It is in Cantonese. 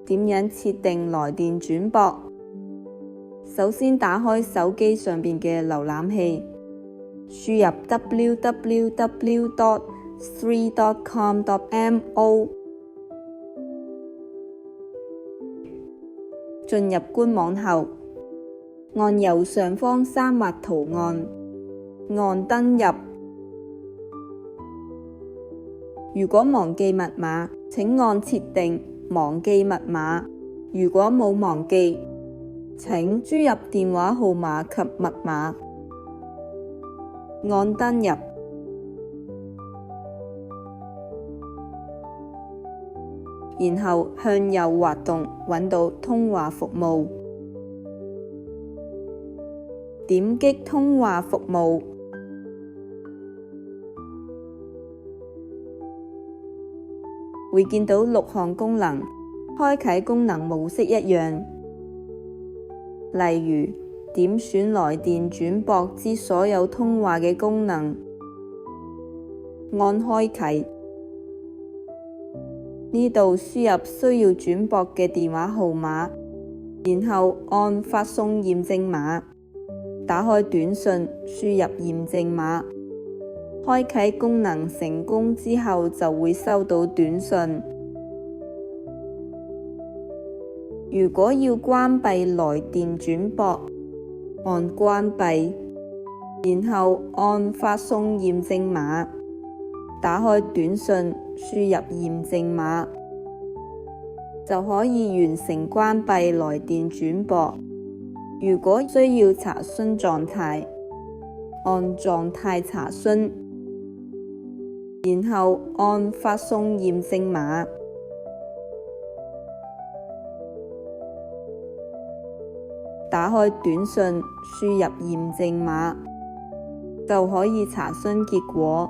點樣設定來電轉駁？首先打開手機上邊嘅瀏覽器，輸入 www.3.com.mo， 進入官網後，按右上方三畫圖案，按登入。如果忘記密碼，請按設定忘記密碼。如果冇忘記，請輸入電話號碼及密碼，按登入。然後向右滑動，揾到通話服務，點擊通話服務，會見到6項功能，開啟功能模式一樣，例如點選來電轉駁之所有通話嘅功能，按開啟。呢度輸入需要轉駁嘅電話號碼，然後按發送驗證碼，打開短信，輸入驗證碼。開啟功能成功之後，就會收到短信。如果要關閉來電轉駁，按關閉，然後按發送驗證碼，打開短信，輸入驗證碼，就可以完成關閉來電轉駁。如果需要查詢狀態，按狀態查詢，然後按發送驗證碼，打開短信，輸入驗證碼，就可以查詢結果。